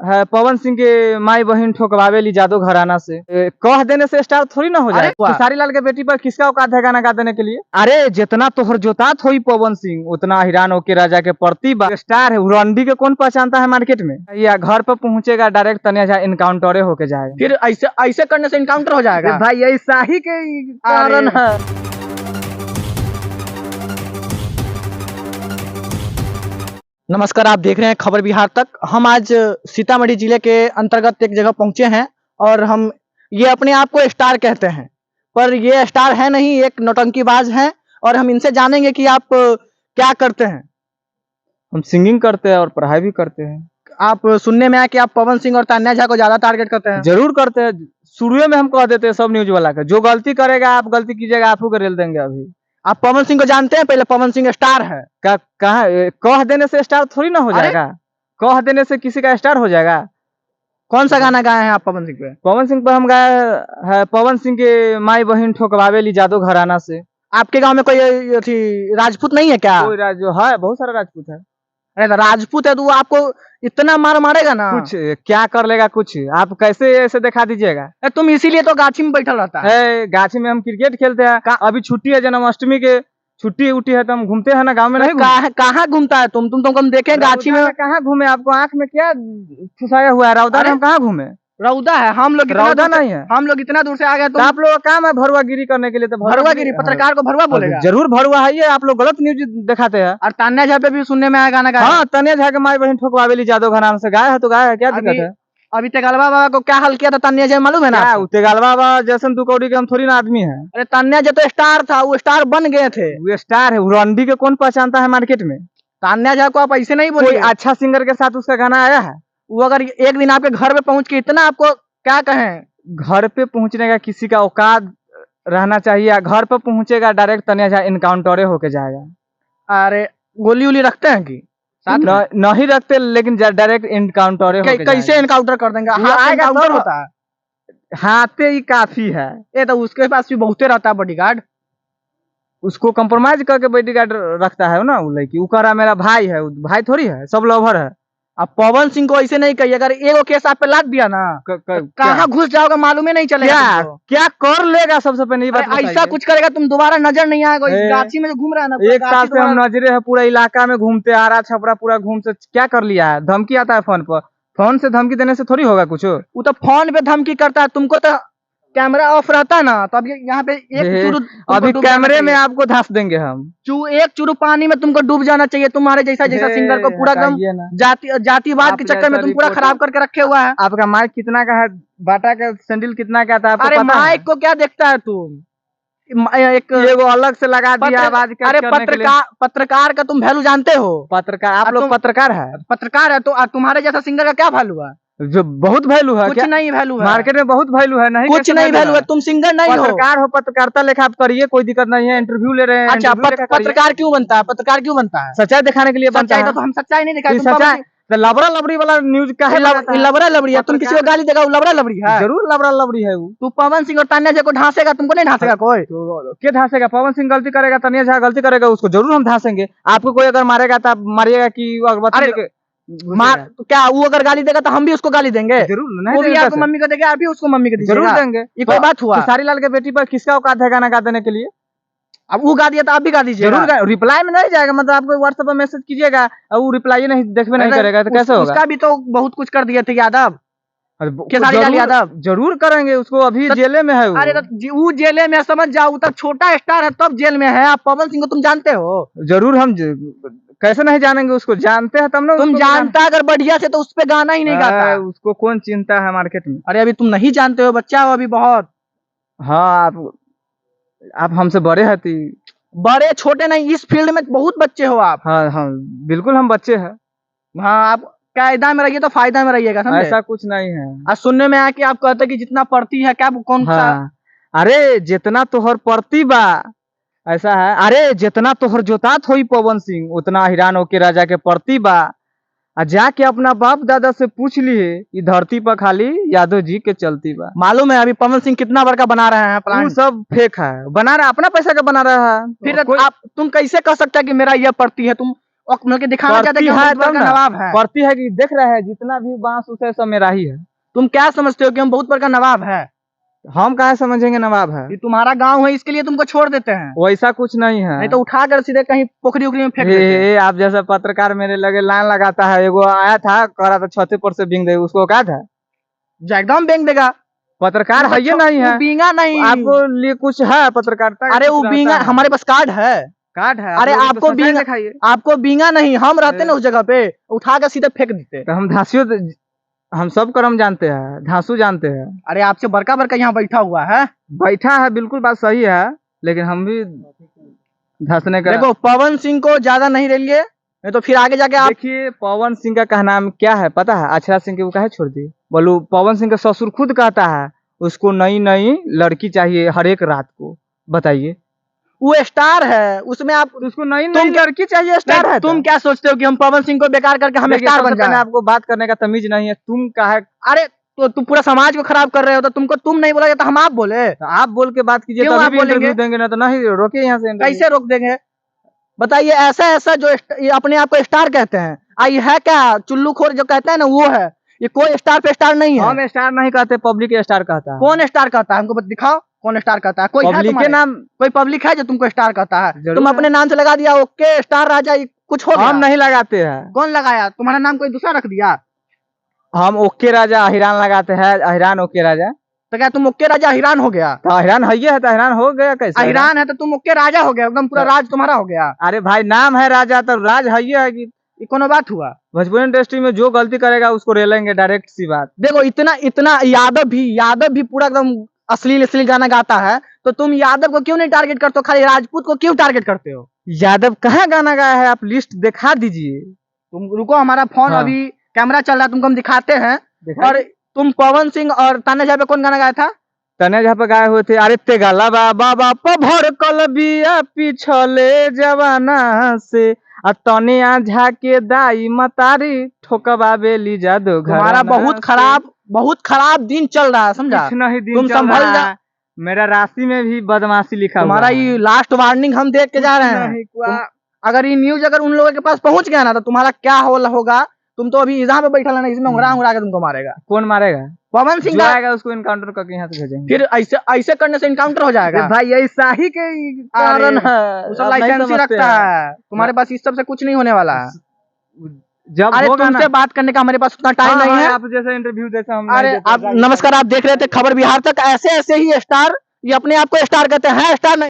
है पवन सिंह के माई बहन ठोकवावेली जादू घराना से। कह देने से स्टार थोड़ी ना हो जाए। खेसारी लाल के बेटी पर किसका औकात है गाना गा देने के लिए? अरे जितना तोहर जोतात होई पवन सिंह उतना हिरान होके राजा के प्रति स्टार है। रंडी के कौन पहचानता है मार्केट में? या घर पर पहुंचेगा डायरेक्ट तनिया इनकाउंटरे होके जाएगा। फिर ऐसे ऐसे करने से इनकाउंटर हो जाएगा भाई, ऐसा ही के कारण है। नमस्कार, आप देख रहे हैं खबर बिहार तक। हम आज सीतामढ़ी जिले के अंतर्गत एक जगह पहुंचे हैं और हम ये अपने आप को स्टार कहते हैं, पर ये स्टार है नहीं, एक नौटंकीबाज हैं। और हम इनसे जानेंगे कि आप क्या करते हैं। हम सिंगिंग करते हैं और पढ़ाई भी करते हैं। आप सुनने में आया कि आप पवन सिंह और तान्या झा को ज्यादा टारगेट करते हैं। जरूर करते हैं। शुरू में हम कह देते हैं सब न्यूज वाला का, जो गलती करेगा आप गलती कीजिएगा, आपको को रेल देंगे। अभी आप पवन सिंह को जानते हैं? पहले पवन सिंह स्टार है। कह देने से स्टार थोड़ी ना हो जाएगा। कह देने से किसी का स्टार हो जाएगा। कौन सा गाना गाए हैं आप पवन सिंह पे? पवन सिंह पर हम गाए है पवन सिंह के माई बहन ठोकवावेली जादू घराना से। आपके गांव में कोई राजपूत नहीं है क्या? कोई है, बहुत सारा राजपूत है। अरे तो राजपूत है तो वो आपको इतना मार मारेगा ना। कुछ क्या कर लेगा? कुछ आप कैसे ऐसे दिखा दीजिएगा? तुम इसीलिए तो गाछी में बैठा रहता है। गाछी में हम क्रिकेट खेलते हैं। अभी छुट्टी है, जन्माष्टमी के छुट्टी उठी है तो हम घूमते हैं ना गांव में। नहीं कहाँ घूमता है तुम तो कम देखे गाछी में। कहाँ घूमे? आपको आंख में क्या फुसाया हुआ है? रौदा में हम कहाँ घूमे? रौदा है, हम लोग रौदा नहीं है। हम लोग इतना दूर से आ गए तो आप लोग का काम है भरुआगिरी करने के लिए। तो भरुआगिरी पत्रकार को भरुआ बोलेगा? जरूर भरुआ है ये। आप लोग गलत न्यूज दिखाते हैं। और तान्या झा पे भी सुनने में आया गाना गाया। हाँ, तान्या झा के माई बहन ठोकवावेली जादू घराना से गाया है तो गाया है, क्या दिक्कत है? अभी तेगालवा बाबा को क्या हाल किया था तान्या झा, मालूम है ना? तेगालवा बाबा जैसन दुकौड़ी के हम थोड़ी ना आदमी है। अरे तान्या झा तो स्टार था, वो स्टार बन गए थे। वो स्टार है। रंडी के कौन पहचानता है मार्केट में? तान्या झा को आप ऐसे नहीं बोलिए। कोई अच्छा सिंगर के साथ उसका गाना आया है? वो अगर एक दिन आपके घर पे पहुंच के इतना आपको क्या कहें। घर पे पहुंचने का किसी का औकात रहना चाहिए। घर पे पहुंचेगा डायरेक्ट तनिया झा इनकाउंटरे होके जाएगा। अरे गोली उली रखते हैं कि नहीं रखते, लेकिन डायरेक्ट इनकाउंटर कैसे इनकाउंटर कर देंगे? इनकाउंटर होता है, हाथे ही काफी है। ये तो उसके पास भी बहुते रहता है बॉडीगार्ड। उसको कंप्रोमाइज करके बॉडीगार्ड रखता है ना। वो लड़की करा मेरा भाई है, भाई थोड़ी है, सब लवर है। अब पवन सिंह को ऐसे नहीं कहिए। अगर एगो केस आप पे लाद दिया ना कहाँ घुस जाओगे मालूम ही नहीं चलेगा। क्या कर लेगा? सबसे पहले ऐसा कुछ करेगा तुम दोबारा नजर नहीं आएगा। इस गाछी में जो घूम रहा है ना, एक साल से हम नजरे है, पूरा इलाका में घूमते आ रहा, छपरा पूरा घूम से क्या कर लिया है? धमकी आता है फोन पर। फोन से धमकी देने से थोड़ी होगा कुछ। वो तो फोन पे धमकी करता है, तुमको तो कैमरा ऑफ रहता है ना, तो अभी यहाँ पे एक चुरू अभी कैमरे में आपको धंस देंगे हम। एक चुरू पानी में तुमको डूब जाना चाहिए। तुम्हारे जैसा सिंगर को पूरा एकदम जातिवाद के चक्कर में तुम पूरा खराब करके रखे हुआ है। आपका माइक कितना का है? बाटा का सैंडल कितना का था? अरे माइक को क्या देखता है तुम? एक वो अलग से लगा दिया आवाज। अरे पत्रकार का तुम वैल्यू जानते हो? पत्रकार आप लोग पत्रकार है? पत्रकार है तो तुम्हारे जैसा सिंगर का क्या वैल्यू है? जो बहुत वैल्यू है। कुछ नहीं वैल्यू है मार्केट में, बहुत वैल्यू है। नहीं कुछ नहीं वैल्यू है। तुम सिंगर नहीं हो, पत्रकार हो। पत्रकारिता लेखा आप करिए, कोई दिक्कत नहीं है। इंटरव्यू ले रहे हैं। अच्छा, पत्रकार क्यों बनता है? पत्रकार क्यों बनता है? सच्चाई दिखाने के लिए बनता है। तो हम सच्चाई नहीं दिखाए। लबड़ा लबड़ी वाला न्यूज का है। लबड़ा लबड़ी है? तुम किसी को गाली देगा वो लबड़ा लबड़ी है? जरूर लबड़ा लबड़ी है वो। तू पवन सिंह और तान्या झा को ढांसेगा, तुमको नहीं ढांसेगा कोई? क्या ढांसेगा? पवन सिंह गलती करेगा, तान्या झा गलती करेगा, उसको जरूर हम ढांसेंगे। आपको कोई अगर मारेगा तो आप मारिएगा कि मार तो क्या? वो अगर गाली देगा तो हम भी उसको गाली देंगे। जरूर। वो भी आपको मम्मी को देगा, आप भी उसको मम्मी को दीजिएगा। जरूर देंगे। ये कोई बात हुआ? खेसारी लाल के बेटी पर किसका औकात है गाना गा देने के लिए? अब वो गा दिया तो आप भी गा दीजिए। जरूर। रिप्लाई में नहीं जाएगा, मतलब आपको व्हाट्सएप पर मैसेज कीजिएगा और वो रिप्लाई नहीं देखने नहीं करेगा तो कैसे होगा? उसका भी तो बहुत कुछ कर दिए थे यादव, खेसारी लाल यादव। जरूर करेंगे उसको, अभी जेले में है वो। अरे वो जेले में समझ जाओ, तब छोटा स्टार है तब जेल में है। आप पवन सिंह को तुम जानते हो? जरूर। हम कैसे नहीं जानेंगे? उसको जानते हैं तब ना। तुम जानता अगर बढ़िया से तो उस पे गाना ही नहीं गाता। उसको कौन चिंता है मार्केट में? अरे अभी तुम नहीं जानते हो, बच्चा हो अभी बहुत। हाँ, आप हमसे बड़े हैं। बड़े छोटे नहीं, इस फील्ड में बहुत बच्चे हो आप। हाँ हाँ, बिल्कुल हम बच्चे हैं। हाँ, आप कायदा में रहिए तो फायदा में रहिएगा, समझे? ऐसा कुछ नहीं है। आज सुनने में आया कि आप कहते कि जितना पढ़ती है क्या कौन सा? अरे जितना तोहर पड़ती बा, ऐसा है। अरे जितना तोहर जोतात होई पवन सिंह उतना हिरान होके राजा के प्रति बा। जाके अपना बाप दादा से पूछ लिए, ये धरती पर खाली यादव जी के चलती बा। मालूम है अभी पवन सिंह कितना बड़का बना रहे हैं प्लान? सब फेक है, बना रहा अपना पैसा का बना रहा है। फिर तुम कैसे कह सकते हैं कि मेरा यह प्रति है? तुम और मतलब कि दिखाना चाहते हैं कि करती हम है बहुत तब बड़ा ना। नवाब है। करती है कि देख रहे हैं जितना भी बांस उसे सब मेरा ही है। तुम क्या समझते हो कि हम बहुत बड़ा नवाब है? हम कहाँ समझेंगे नवाब है। ये तुम्हारा गांव है, इसके लिए तुमको छोड़ देते हैं, वैसा कुछ नहीं है। नहीं तो उठाकर सीधे कहीं पोखरी उखरी में फेंक देते हैं। आप जैसा पत्रकार मेरे लगे लाइन लगाता है, एगो आया था कह रहा था छते पर से बिंग दे, उसको कहा था जो एकदम बेंग देगा। पत्रकार है ये नहीं वो है। बींगा नहीं। आपको लिए कुछ है पत्रकारिता का अरे कुछ वो रहता बींगा है? हमारे पास कार्ड है। कार्ड है? अरे आप लोग तो आपको सच्चाई बींगा, दिखाइए। आपको बींगा नहीं, हम रहते ना उस जगह पे, उठाकर सीधे फेंक देते। तो हम धांसियों, हम सब कर्म जानते हैं, धांसू जानते हैं। अरे आपसे बड़का बड़का यहाँ बैठा हुआ है। बैठा है, बिल्कुल बात सही है, लेकिन हम भी धंसने का। देखो पवन सिंह को ज्यादा नहीं ले लिए, नहीं तो फिर आगे जाके आप। देखिए पवन सिंह का नाम क्या है पता है? अक्षरा सिंह के वो काहे छोड़ दी? बोलू पवन सिंह का ससुर खुद कहता है उसको नई नई लड़की चाहिए हर एक रात को। बताइए, वो स्टार है, उसमें आप तो उसको नई नई क्या- लड़की चाहिए, स्टार है। तुम क्या सोचते हो कि हम पवन सिंह को बेकार करके हम देखिए, स्टार सबसे बन पहले जाए? आपको बात करने का तमीज नहीं है, तुम काहे? अरे तो तुम पूरा समाज को खराब कर रहे हो, तो तुमको तुम नहीं बोला तो हम आप बोले? तो आप बोल के बात कीजिए, क्यों तभी आप भी बोलेंगे? इंटरव्यू देंगे, ना तो नहीं रोके यहाँ से interview। कैसे रोक देंगे? बताइए, ऐसा ऐसा जो ये अपने आप को स्टार कहते हैं, ये है क्या? चुल्लू खोर जो कहते हैं ना, वो है। ये कोई स्टार पे स्टार नहीं है। हम स्टार नहीं कहते, पब्लिक स्टार कहता है। कौन स्टार कहता है? हमको दिखाओ कौन स्टार कहता है। कोई है पब्लिक के तुम्हारे? नाम? कोई पब्लिक है जो तुमको स्टार कहता है? जरूर तुम है। अपने नाम से लगा दिया ओके स्टार राजा, ये कुछ हो गया? हम नहीं लगाते हैं। कौन लगाया? तुम्हारा नाम कोई दूसरा रख दिया? हम ओके राजा अहिरान लगाते हैं, अहिरान ओके राजा। तो क्या तुम ओके राजा हिरान हो गया? तो अहिरान है, ये है तो अहिरान हो गया कैसे? हिरान है तो तुम ओके राजा हो गया, एकदम पूरा राज तुम्हारा हो गया। अरे भाई नाम है राजा तो राज है, ये है कि ये कोनो बात हुआ? भोजपुरी इंडस्ट्री में जो गलती करेगा उसको रेलेंगे, डायरेक्ट सी बात। देखो इतना इतना यादव भी पूरा एकदम अश्लील अश्लील गाना गाता है, तो तुम यादव को क्यों नहीं टारगेट करते हो, खाली राजपूत को क्यों टारगेट करते हो? यादव कहाँ गाना गाया है? आप लिस्ट दिखा दीजिए। तुम रुको, हमारा फोन हाँ। अभी कैमरा चल रहा है, तुमको हम दिखाते हैं। दिखाइए। और तुम पवन सिंह और तान्या झा पे कौन गाना गाया था? तने जहाँ पे गाए हुए थे, अरे ते गाला बाबा बापा भर कल बिया पिछले जवाना से तनिया झाके दाई मतारी ठोकबा बेली जादू घर। तुम्हारा बहुत खराब दिन चल रहा है, समझा? कुछ नहीं दिन तुम चल संभल रहा जा। है। मेरा राशि में भी बदमाशी लिखा हुआ तुम्हारा है। ये लास्ट वार्निंग हम देख के जा रहे हैं। नहीं हुआ। अगर ये न्यूज अगर उन लोगों के पास पहुंच गया ना, तो तुम्हारा क्या होगा? तुम तो अभी जहाँ पे बैठा है ना, इसमें उंगरा के तुमको मारेगा। कौन मारेगा? पवन सिंह जो का आएगा उसको इनकाउंटर करके यहाँ से भेजेंगे। फिर ऐसे ऐसे करने से इनकाउंटर हो जाएगा। भाई ऐसा ही के कारण है, वो सब आप नहीं लाइसेंस ही समझते रखता हैं। है, तुम्हारे पास इस सब से कुछ नहीं होने वाला है। जब अरे होगा ना, तुमसे बात करने का हमारे पास उतना टाइम हाँ, नहीं है। आप जैसा इंटरव्यू जैसा हम अरे नहीं देते। आप नमस्कार, आप देख रहे थे खबर बिहार तक। ऐसे ऐसे ही स्टार, ये अपने आप को स्टार कहते हैं, स्टार नहीं।